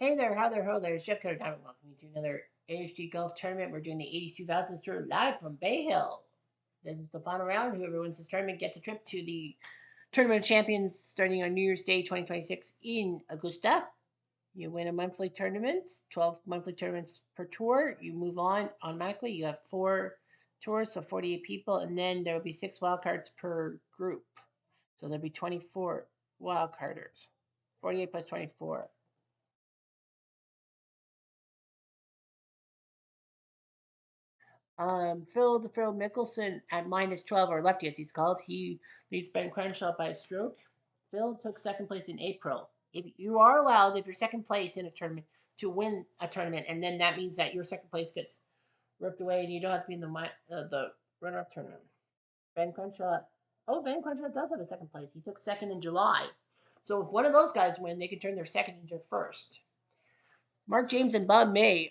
Hey there, how there, ho there. It's Jeff Cutter Diamond. Welcome to another ASG Golf tournament. We're doing the 82,000 Tour live from Bay Hill. This is the final round. Whoever wins this tournament gets a trip to the Tournament of Champions starting on New Year's Day 2026 in Augusta. You win a monthly tournament, 12 monthly tournaments per tour. You move on automatically. You have 4 tours, so 48 people, and then there will be 6 wildcards per group. So there'll be 24 wildcarders. 48 plus 24. Phil Mickelson at -12, or lefty as he's called. He leads Ben Crenshaw by a stroke. Phil took second place in April. If you are allowed, if you're second place in a tournament, to win a tournament, and then that means that your second place gets ripped away, and you don't have to be in the runner-up tournament. Ben Crenshaw. Oh, Ben Crenshaw does have a second place. He took second in July. So if one of those guys win, they can turn their second into first. Mark James and Bob May,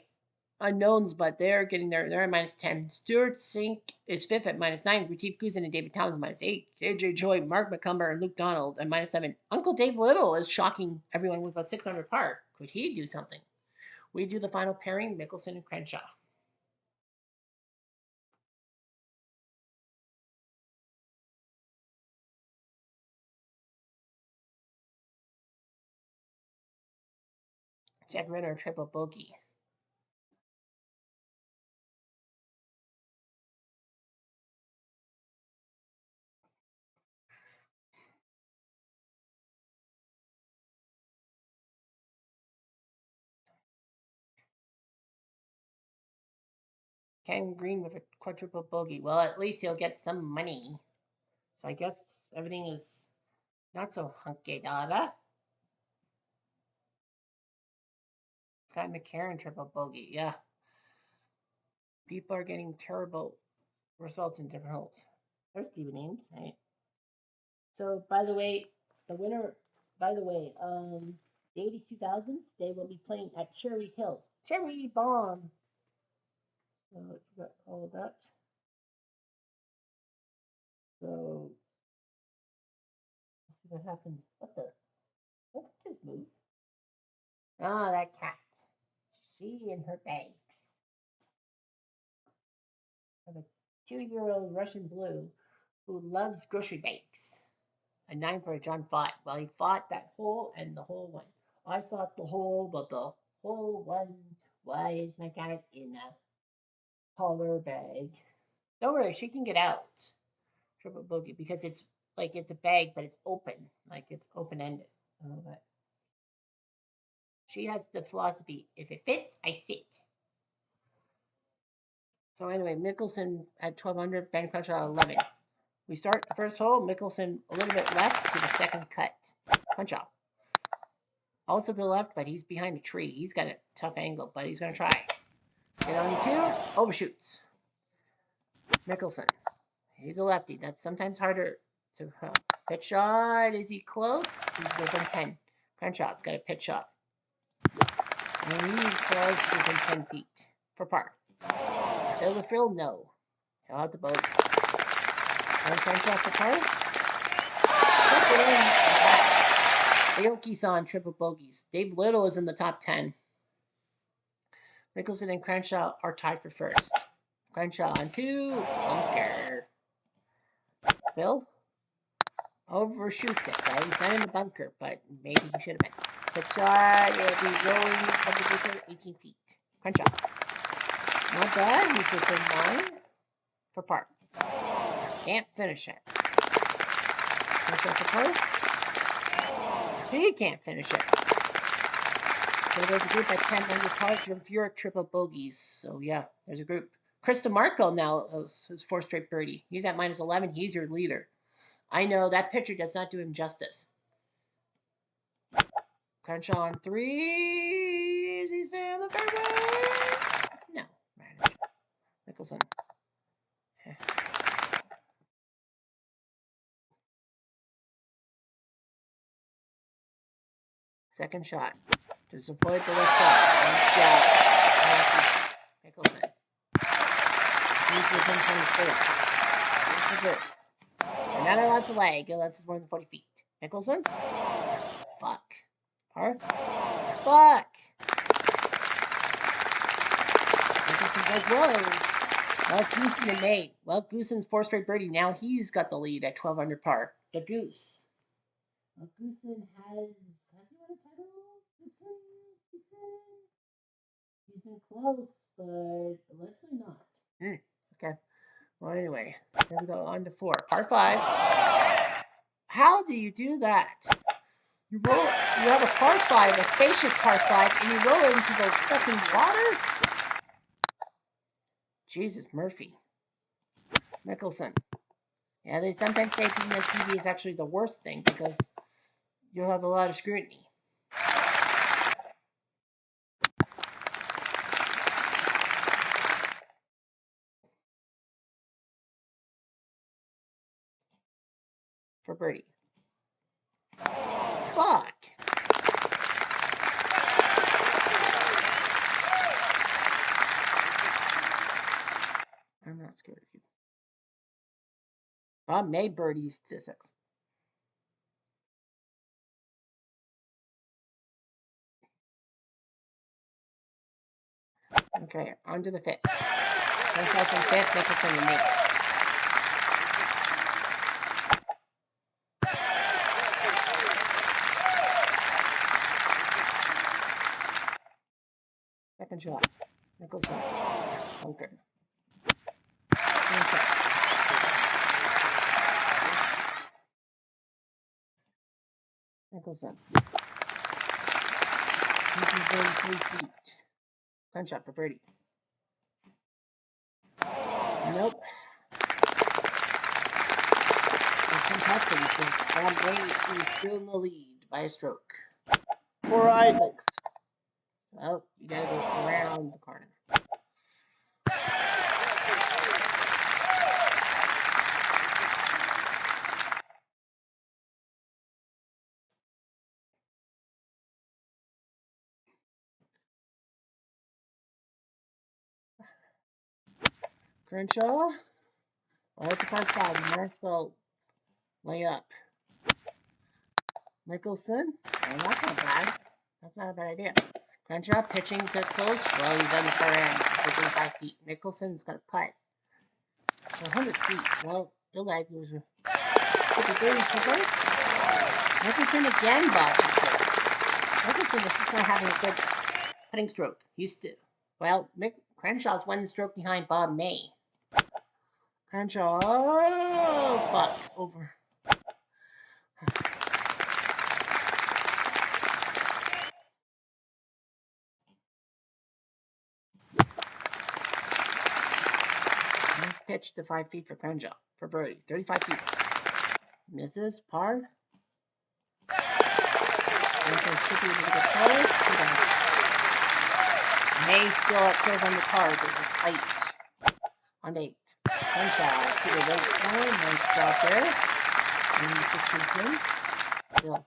unknowns, but they're getting there. They're at -10. Stuart Sink is fifth at -9. Retief Guzin and David Thomas -8. AJ Choi, Mark McCumber, and Luke Donald at -7. Uncle Dave Little is shocking everyone with a 600 par. Could he do something? We do the final pairing, Mickelson and Crenshaw. Jack Renner, triple bogey. Ken Green with a quadruple bogey. Well, at least he'll get some money. So I guess everything is not so hunky dada. Scott McCarron, triple bogey. Yeah. People are getting terrible results in different holes. There's Stephen Ames, right? So, by the way, the winner, by the way, the 82,000s, they will be playing at Cherry Hills. Cherry Bomb. So, you got all of that. So, let's see what happens. What just moved? Ah, that cat. She and her bags. I have a 2-year-old Russian blue who loves grocery bags. A 9 for John fought. Well, he fought that hole and the hole one. I fought the hole, but the hole one. Why is my cat in a taller bag? Don't worry, she can get out. Triple bogey, because it's like it's a bag, but it's open, like it's open ended. But she has the philosophy: if it fits, I sit. So anyway, Mickelson at 1200, Ben Crenshaw at 11. We start the first hole. Mickelson a little bit left to the second cut. Crenshaw also to the left, but he's behind a tree. He's got a tough angle, but he's going to try. Get on 2, overshoots. Mickelson. He's a lefty. That's sometimes harder to pitch shot. Is he close? He's within 10. Crenshaw's got a pitch shot. And he's close within 10 feet for par. Fill the field? No. He'll have the boat. And Crenshaw for par? Aoki's on triple bogeys. Dave Little is in the top 10. Mickelson and Crenshaw are tied for first. Crenshaw on 2. Bunker. Phil overshoots it, right? He's not in the bunker, but maybe he should have been. Pitch shot. It'll be rolling from the bunker 18 feet. Crenshaw. Not bad. He's within 9 for par. Can't finish it. Crenshaw for par. He can't finish it. So there's a group at 10 under par from Furyk triple bogeys. So yeah, there's a group. Chris DeMarco now is his 4th straight birdie. He's at -11. He's your leader. I know that picture does not do him justice. Crenshaw on 3. Is he staying on the fairway? No. Mickelson. Second shot. Just avoid the left shot. Nice job. Mickelson. He's within 24. This is it. You're not allowed to lag unless it's more than 40 feet. Mickelson? Fuck. Par? fuck. Mickelson's like, whoa. Well, Goosen and May. Well, Goosen's 4 straight birdie. Now he's got the lead at 12 under par. The Goose. Well, Goosen has he won a title? Goosen? He's been close, but allegedly not. Okay. Well, anyway, here we go on to 4. Par 5. How do you do that? You have a par 5, a spacious par 5, and you roll it into the fucking water? Jesus, Murphy. Mickelson. Yeah, they sometimes say being on TV is actually the worst thing because you'll have a lot of scrutiny. For birdie. Fuck. I'm not scared of you. Bob made birdies to 6. Okay, on to the 5th. First and 5th, Mickelson and 8th. Second shot. Mickelson. Bunker. Mickelson. 33 feet. Gun shot for birdie. Nope. There's some touching because Bob May is still in the lead by a stroke. All right. 6. Well, you gotta go around the corner. Crenshaw. Well, it's a par 5. You might as well lay up. Mickelson. Well, that's not bad. That's not a bad idea. Crenshaw pitching to close. Well, he's on the far end. He's 5 feet. Mickelson's got a putt. 100 feet. Well, the lag was Mickelson again botches it. Mickelson is just not having a good putting stroke. He's still. Well, Crenshaw's 1 stroke behind Bob May. Crenshaw. Oh, fuck. Over. Pitch to 5 feet for Crenshaw. For birdie. 35 feet. Misses. Par. May still at 12 on the card. There's a fight on 8. Crenshaw to the right corner. Nice job there. And 16 pin. Still.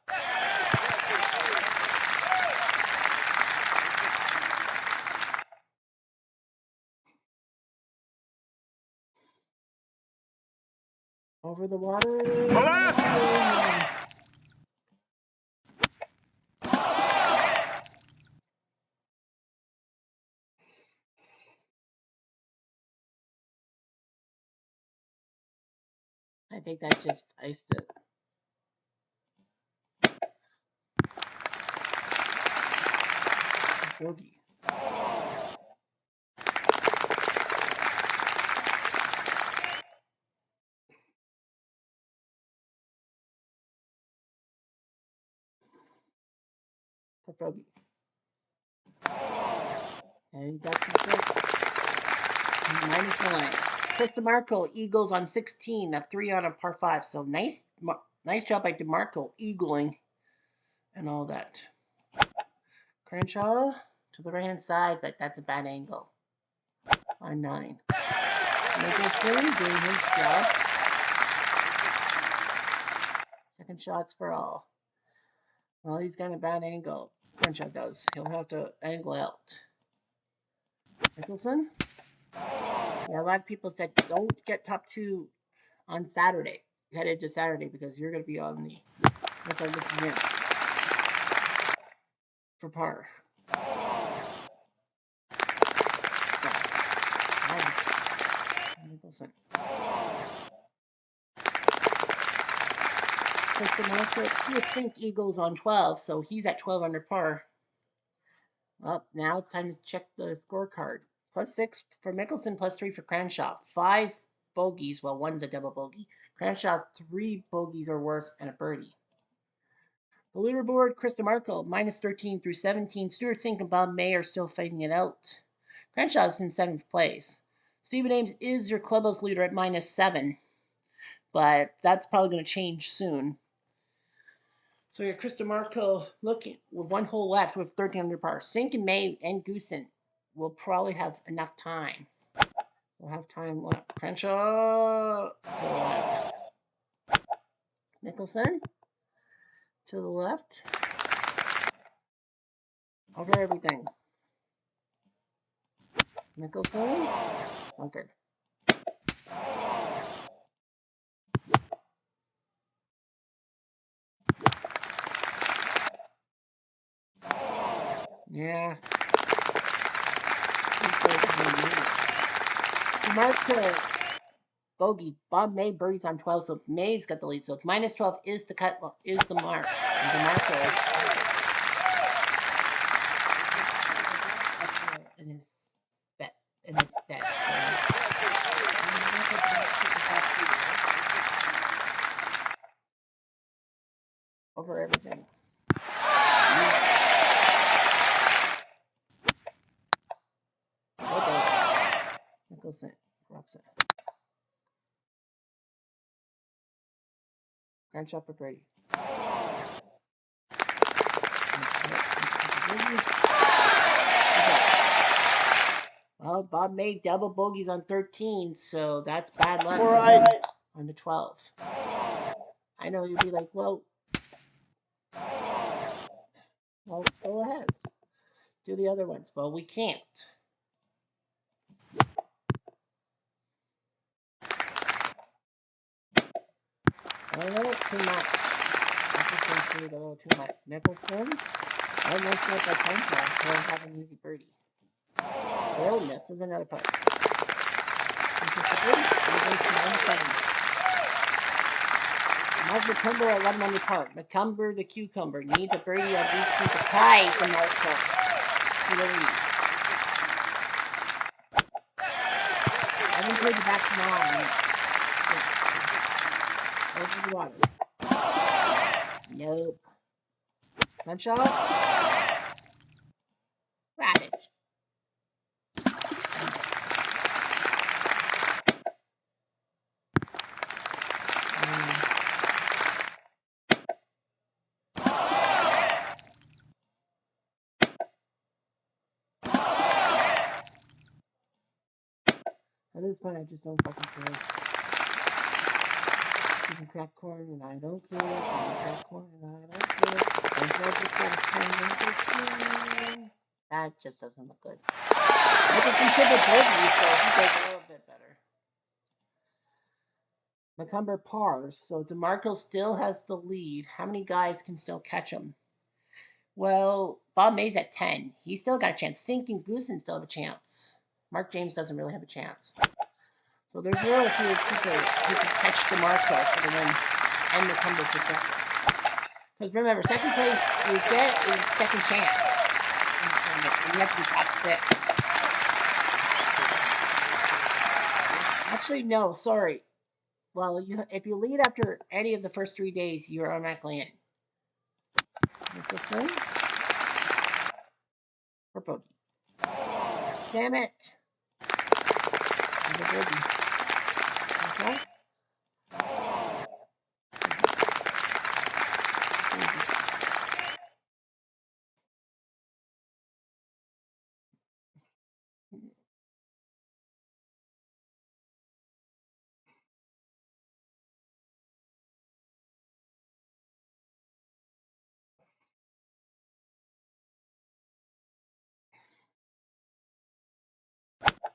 Over the water. I think that just iced it. Bogey. For bogey. And he got some good. -9. Chris DeMarco eagles on 16 of 3 on a par 5. So nice job by DeMarco eagling and all that. Crenshaw to the right hand side, but that's a bad angle. On 9. Mickelson doing his job. Second shots for all. Well, he's got a bad angle. Crenshaw does. He'll have to angle out. Mickelson. Yeah, a lot of people said don't get top 2 on Saturday. Headed to Saturday because you're going to be on the. Looking in. for par. Mickelson. He would sink eagles on 12, so he's at 12 under par. Well, now it's time to check the scorecard. +6 for Mickelson, +3 for Crenshaw. 5 bogeys, well, one's a double bogey. Crenshaw, 3 bogeys or worse, and a birdie. The leaderboard, Chris DeMarco, -13 through 17. Stuart Sink and Bob May are still fighting it out. Crenshaw's in 7th place. Stephen Ames is your clubhouse leader at -7, but that's probably going to change soon. So you're Chris DeMarco looking with 1 hole left with 13 under par. Sink and May and Goosen will probably have enough time. We'll have time left. Crenshaw to the left. Mickelson to the left. Over everything. Mickelson. Okay. Yeah. DeMarco bogey. Bob May birdies on 12, so May's got the lead. So -12 is the cut, is the mark. And DeMarco in his bet. Over everything. Okay. Mickelson drops it. Crenshaw for Brady. Well, Bob made double bogeys on 13, so that's bad luck for him on the 12. I know you'd be like, well, go ahead. Do the other ones. Well, we can't. A little too much. I just think a little too much. Mickelson. Oh, nice shot by Crenshaw. He'll have an easy birdie. Oh, this is another putt. Mark McCumber at 11 under par. McCumber the cucumber needs a birdie on each to tie the Mark to the lead. I haven't played the back nine. Over the water. Nope. Crenshaw. Rabbit. At this point, I just don't fucking care. You can crack corn and I don't care. You can crack corn and I don't care. That just doesn't look good. Mickelson should have bogey, so he does a little bit better. McCumber pars, so DeMarco still has the lead. How many guys can still catch him? Well, Bob May's at 10. He's still got a chance. Sink and Goosen still have a chance. Mark James doesn't really have a chance. So there's really a few people who can catch DeMarco for the win and McCumber for second. Because remember, second place, you get a second chance in the tournament, and you have to be top 6. Actually, no, sorry. Well, if you lead after any of the first 3 days, you're automatically in. Mickelson. For bogey. Damn it. The bogey. Okay.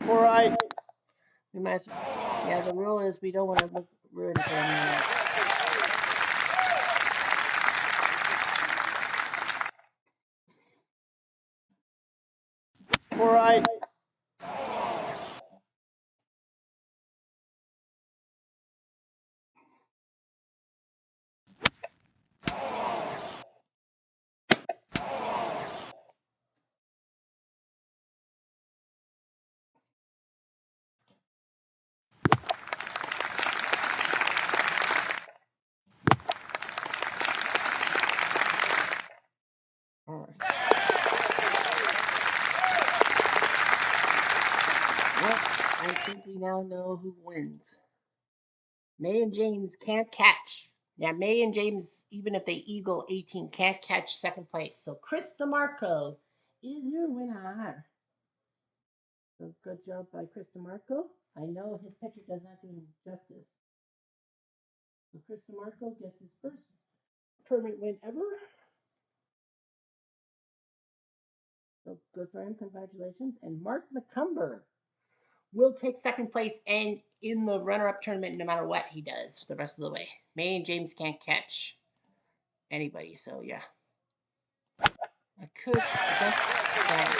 All right. We might. Yeah, the rule is we don't want to ruin for anyone else. right. All right. Well, I think we now know who wins. May and James can't catch. Yeah, May and James, even if they eagle 18, can't catch second place. So Chris DeMarco is your winner. So good job by Chris DeMarco. I know his picture does not do him justice. So Chris DeMarco gets his first tournament win ever. So good for him. Congratulations. And Mark McCumber will take second place and in the runner-up tournament no matter what he does the rest of the way. May and James can't catch anybody, so yeah. I could just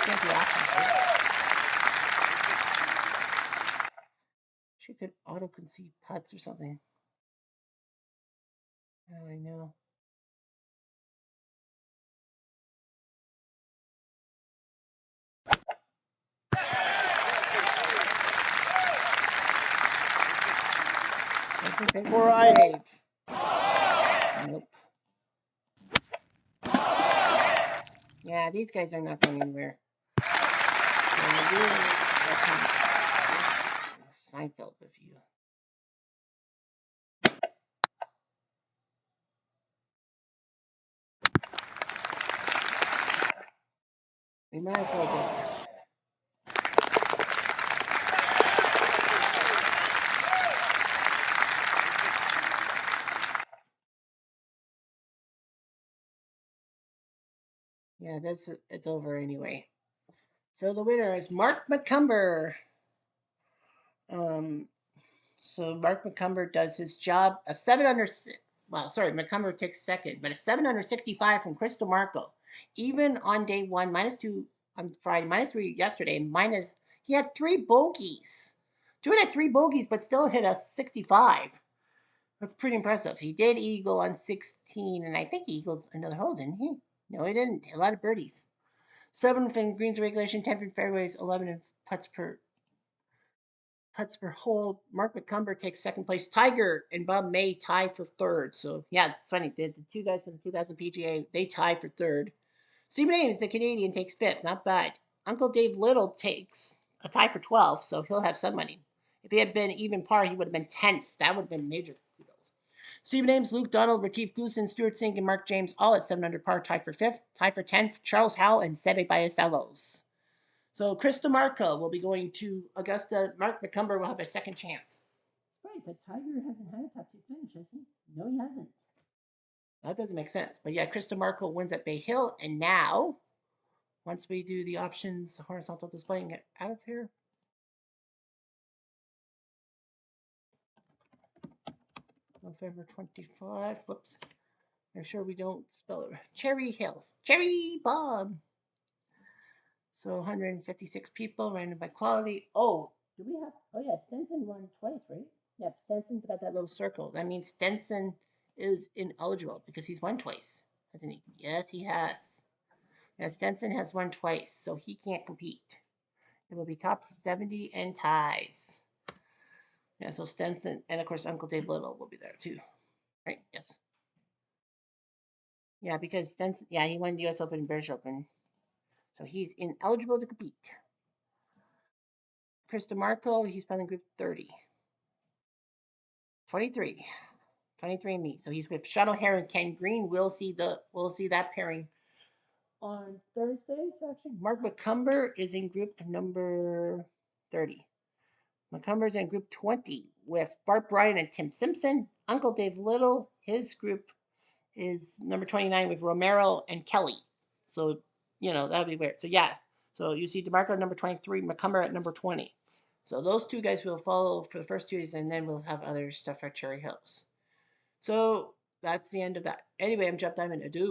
can't do options, right? She could auto concede putts or something. Oh, I know. Right. Nope. Yeah, these guys are not going anywhere. Seinfeld with you. We might as well just. Yeah, it's over anyway. So the winner is Mark McCumber. So Mark McCumber does his job. A 7 under. Well, sorry, McCumber takes second, but a 7 under 65 from Chris DeMarco. Even on day one, -2 on Friday, -3 yesterday, minus. He had 3 bogeys. Doing had 3 bogeys, but still hit a 65. That's pretty impressive. He did eagle on 16, and I think he eagles another hole, didn't he? No, he didn't. A lot of birdies. 7 from greens regulation, 10 from fairways, 11 in putts per hole. Mark McCumber takes second place. Tiger and Bob May tie for third. So yeah, it's funny. The two guys from the 2000 PGA, they tie for third. Stephen Ames, the Canadian, takes fifth. Not bad. Uncle Dave Little takes a tie for 12th, so he'll have some money. If he had been even par, he would have been 10th. That would have been major kudos. Stephen Ames, Luke Donald, Retief Goosen, Stuart Sink, and Mark James all at 7 under par, tied for 5th. Tie for 10th, Charles Howell and Seve Ballesteros. So Chris DeMarco will be going to Augusta. Mark McCumber will have a second chance. Right, but Tiger hasn't had a top 2 finish, has he? No, he hasn't. That doesn't make sense. But yeah, Chris DeMarco wins at Bay Hill. And now, once we do the options horizontal display and get out of here. November 25. Whoops. Make sure we don't spell it. Cherry Hills. Cherry Bomb. So 156 people, random by quality. Oh, do we have? Oh yeah, Stenson won twice, right? Yep, Stenson's got that little circle. That means Stenson is ineligible because he's won twice, hasn't he? Yes, he has. Yeah, Stenson has won twice, so he can't compete. It will be top 70 and ties. Yeah, so Stenson, and of course Uncle Dave Little will be there too. Right? Yes. Yeah, because Stenson, yeah, he won the U.S. Open and British Open, so he's ineligible to compete. Chris DeMarco, he's playing group 30. 23. 23 and me. So he's with Sean O'Hare and Ken Green. We'll see that pairing on Thursday. Actually, Mark McCumber is in group number 30. McCumber's in group 20 with Bart Bryan and Tim Simpson. Uncle Dave Little, his group is number 29 with Romero and Kelly. So, that'll be weird. So yeah. So you see DeMarco at number 23, McCumber at number 20. So those two guys will follow for the first 2 days, and then we'll have other stuff at Cherry Hills. So that's the end of that. Anyway, I'm Jeff Diamond. Adieu.